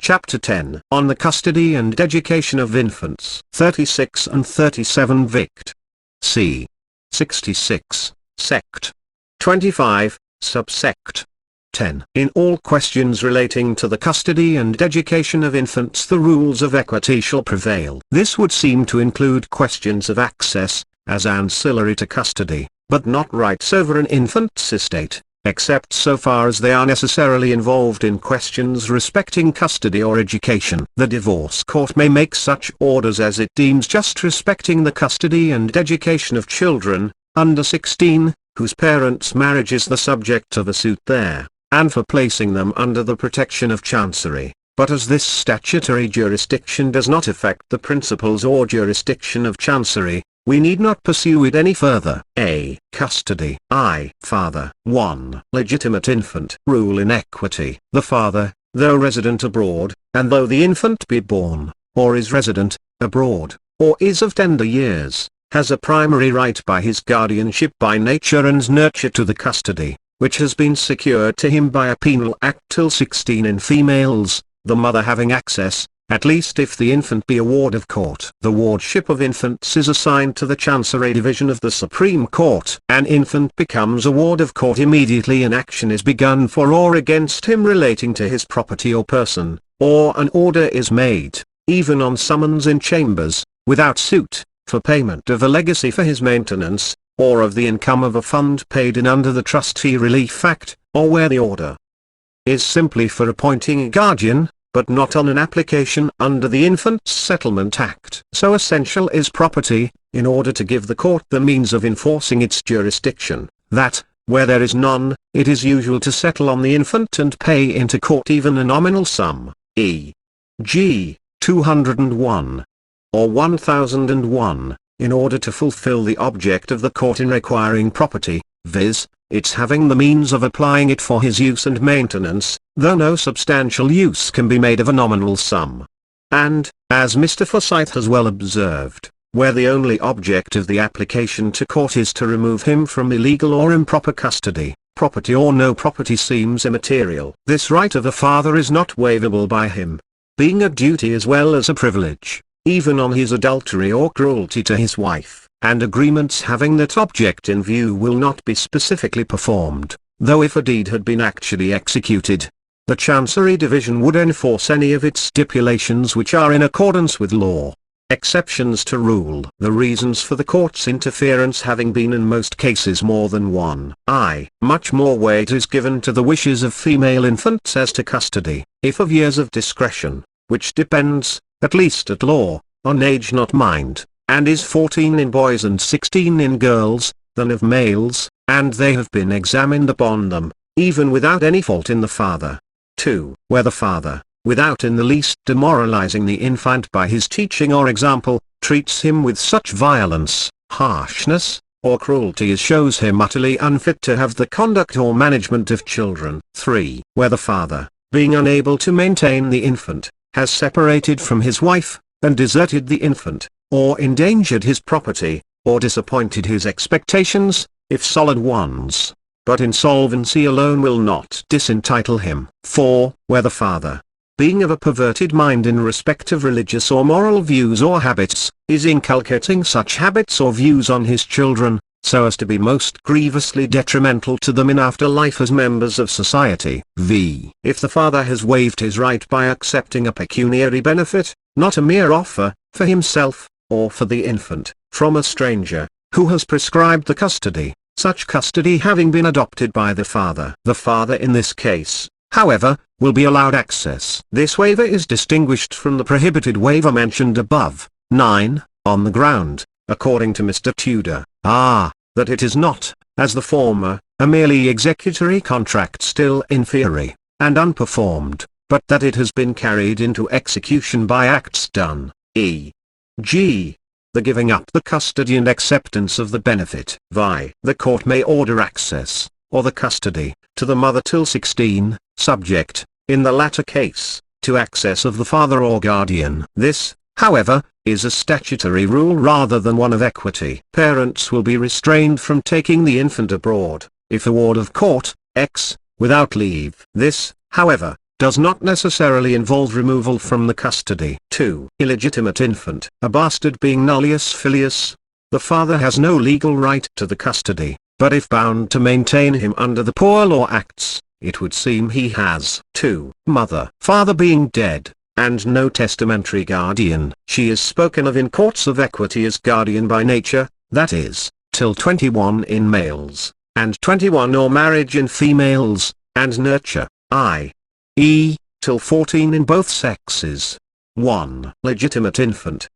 Chapter 10 On the Custody and Education of Infants 36 and 37 Vict. C. 66, Sect. 25, Subsect. 10. In all questions relating to the custody and education of infants the rules of equity shall prevail. This would seem to include questions of access, as ancillary to custody, but not rights over an infant's estate, except so far as they are necessarily involved in questions respecting custody or education. The divorce court may make such orders as it deems just respecting the custody and education of children, under 16, whose parents' marriage is the subject of a suit there, and for placing them under the protection of Chancery. But as this statutory jurisdiction does not affect the principles or jurisdiction of Chancery, we need not pursue it any further. A. Custody. I. Father. 1. Legitimate infant. Rule in equity. The father, though resident abroad, and though the infant be born, or is resident, abroad, or is of tender years, has a primary right by his guardianship by nature and nurture to the custody, which has been secured to him by a penal act till 16 in females, the mother having access, at least if the infant be a ward of court. The wardship of infants is assigned to the Chancery Division of the Supreme Court. An infant becomes a ward of court immediately an action is begun for or against him relating to his property or person, or an order is made, even on summons in chambers, without suit, for payment of a legacy for his maintenance, or of the income of a fund paid in under the Trustee Relief Act, or where the order is simply for appointing a guardian, but not on an application under the Infants Settlement Act. So essential is property, in order to give the court the means of enforcing its jurisdiction, that, where there is none, it is usual to settle on the infant and pay into court even a nominal sum, e.g., 201, or 1001, in order to fulfill the object of the court in requiring property, viz., its having the means of applying it for his use and maintenance, though no substantial use can be made of a nominal sum. And, as Mr. Forsyth has well observed, where the only object of the application to court is to remove him from illegal or improper custody, property or no property seems immaterial. This right of a father is not waivable by him, being a duty as well as a privilege, even on his adultery or cruelty to his wife, and agreements having that object in view will not be specifically performed, though if a deed had been actually executed, the Chancery Division would enforce any of its stipulations which are in accordance with law. Exceptions to rule. The reasons for the court's interference having been in most cases more than one. Much more weight is given to the wishes of female infants as to custody, if of years of discretion, which depends, at least at law, on age not mind, and is 14 in boys and 16 in girls, than of males, and they have been examined upon them, even without any fault in the father. 2. Where the father, without in the least demoralizing the infant by his teaching or example, treats him with such violence, harshness, or cruelty as shows him utterly unfit to have the conduct or management of children. 3. Where the father, being unable to maintain the infant, has separated from his wife, and deserted the infant, or endangered his property, or disappointed his expectations, if solid ones, but insolvency alone will not disentitle him. 4. Where the father, being of a perverted mind in respect of religious or moral views or habits, is inculcating such habits or views on his children, so as to be most grievously detrimental to them in after life as members of society. If the father has waived his right by accepting a pecuniary benefit, not a mere offer, for himself, or for the infant, from a stranger, who has prescribed the custody, such custody having been adopted by the father. The father in this case, however, will be allowed access. This waiver is distinguished from the prohibited waiver mentioned above. 9. On the ground, according to Mr. Tudor, that it is not, as the former, a merely executory contract still in theory, and unperformed, but that it has been carried into execution by acts done, e.g., the giving up the custody and acceptance of the benefit. The court may order access, or the custody, to the mother till 16, subject, in the latter case, to access of the father or guardian. This, however, is a statutory rule rather than one of equity. Parents will be restrained from taking the infant abroad, if a ward of court, X, without leave. This, however, does not necessarily involve removal from the custody. 2. Illegitimate infant. A bastard being nullius filius. The father has no legal right to the custody, but if bound to maintain him under the Poor Law Acts, it would seem he has. 2. Mother. Father being dead, and no testamentary guardian. She is spoken of in courts of equity as guardian by nature, that is, till 21 in males, and 21 or marriage in females, and nurture, i.e., till 14 in both sexes. 1. Legitimate infant.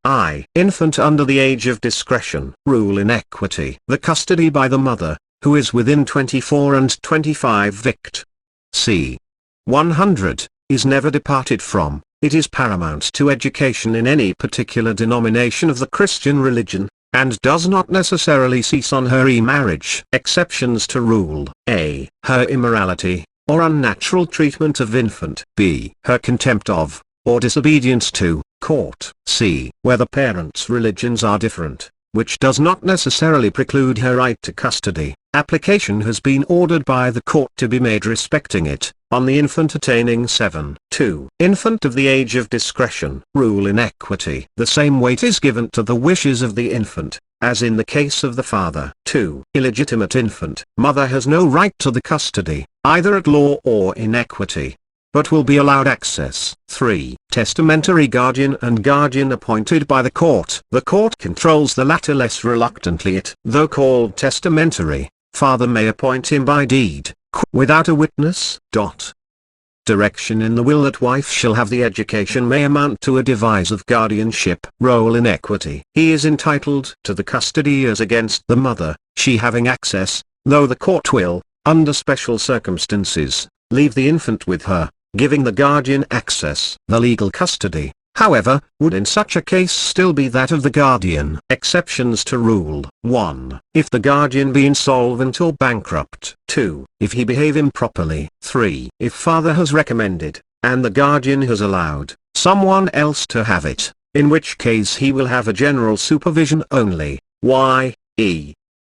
Infant under the age of discretion. Rule in equity. The custody by the mother, who is within 24 and 25 vict. c. 100, is never departed from. It is paramount to education in any particular denomination of the Christian religion, and does not necessarily cease on her remarriage. Exceptions to rule: a. Her immorality, or unnatural treatment of infant. b. Her contempt of, or disobedience to, court. c. Where the parents' religions are different, which does not necessarily preclude her right to custody. Application has been ordered by the court to be made respecting it, on the infant attaining 7. 2. Infant of the age of discretion. Rule in equity. The same weight is given to the wishes of the infant, as in the case of the father. 2. Illegitimate infant. Mother has no right to the custody, either at law or in equity, but will be allowed access. 3. Testamentary guardian and guardian appointed by the court. The court controls the latter less reluctantly. It, though called testamentary, father may appoint him by deed, without a witness. Direction in the will that wife shall have the education may amount to a devise of guardianship. Role in equity. He is entitled to the custody as against the mother, she having access, though the court will, under special circumstances, leave the infant with her, giving the guardian access. The legal custody, however, would in such a case still be that of the guardian. Exceptions to rule: 1. If the guardian be insolvent or bankrupt. 2. If he behave improperly. 3. If father has recommended, and the guardian has allowed, someone else to have it, in which case he will have a general supervision only.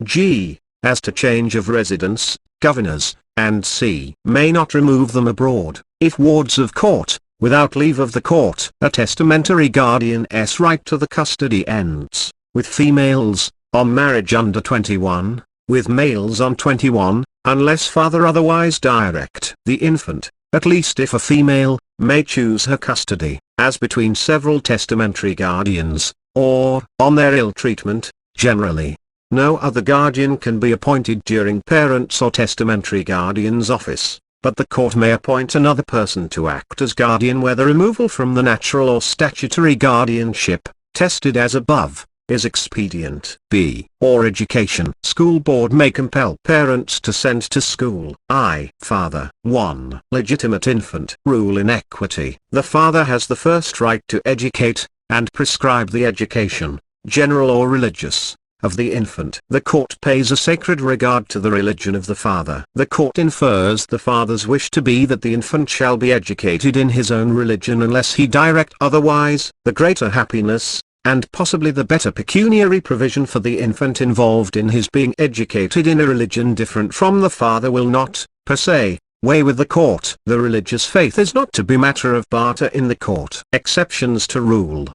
G. As to change of residence, governors, and c. may not remove them abroad, if wards of court, without leave of the court. A testamentary guardian's right to the custody ends, with females, on marriage under 21, with males on 21, unless father otherwise direct. The infant, at least if a female, may choose her custody, as between several testamentary guardians, or, on their ill treatment, generally. No other guardian can be appointed during parents' or testamentary guardian's office, but the court may appoint another person to act as guardian where the removal from the natural or statutory guardianship, tested as above, is expedient. b. Or education. School board may compel parents to send to school. Father. 1. Legitimate infant. Rule in equity. The father has the first right to educate, and prescribe the education, general or religious, of the infant. The court pays a sacred regard to the religion of the father. The court infers the father's wish to be that the infant shall be educated in his own religion unless he direct otherwise. The greater happiness, and possibly the better pecuniary provision for the infant involved in his being educated in a religion different from the father will not, per se, weigh with the court. The religious faith is not to be matter of barter in the court. Exceptions to rule: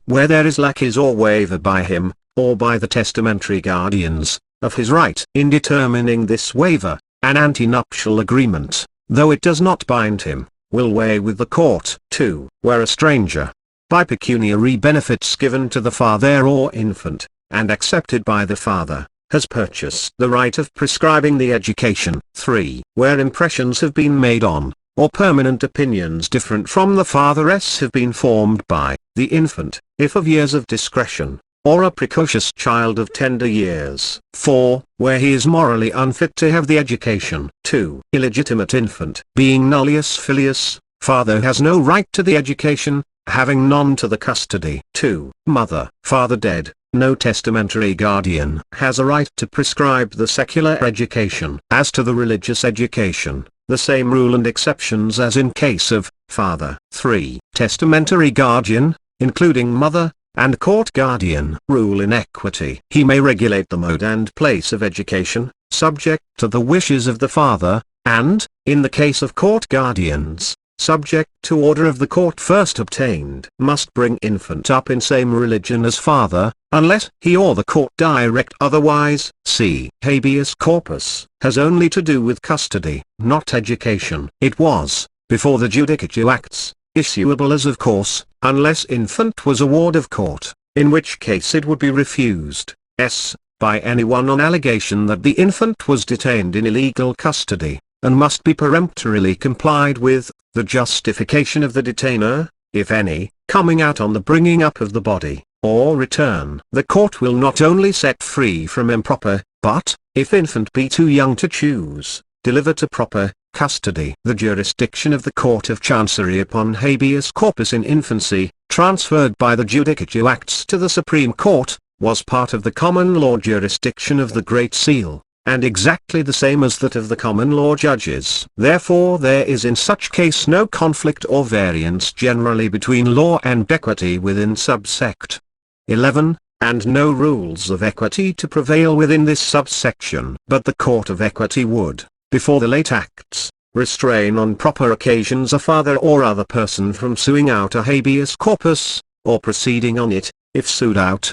where there is lackage or waiver by him, or by the testamentary guardians, of his right. In determining this waiver, an antenuptial agreement, though it does not bind him, will weigh with the court. 2. Where a stranger, by pecuniary benefits given to the father or infant, and accepted by the father, has purchased the right of prescribing the education. 3. Where impressions have been made on, or permanent opinions different from the father's have been formed by, the infant, if of years of discretion, or a precocious child of tender years. 4. Where he is morally unfit to have the education. 2. Illegitimate infant. Being nullius filius, father has no right to the education, having none to the custody. 2. Mother. Father dead, no testamentary guardian has a right to prescribe the secular education. As to the religious education, the same rule and exceptions as in case of father. 3. Testamentary guardian, including mother, and court guardian. Rule in equity. He may regulate the mode and place of education, subject to the wishes of the father, and, in the case of court guardians, subject to order of the court first obtained, must bring infant up in same religion as father, unless he or the court direct otherwise. See, habeas corpus has only to do with custody, not education. It was, before the Judicature Acts, issuable as of course, unless infant was a ward of court, in which case it would be refused, by anyone on allegation that the infant was detained in illegal custody, and must be peremptorily complied with, the justification of the detainer, if any, coming out on the bringing up of the body, or return. The court will not only set free from improper, but, if infant be too young to choose, deliver to proper custody. The jurisdiction of the Court of Chancery upon habeas corpus in infancy, transferred by the Judicature Acts to the Supreme Court, was part of the common law jurisdiction of the Great Seal, and exactly the same as that of the common law judges. Therefore there is in such case no conflict or variance generally between law and equity within subsect 11, and no rules of equity to prevail within this subsection. But the Court of Equity would, before the late Acts, restrain on proper occasions a father or other person from suing out a habeas corpus, or proceeding on it, if sued out,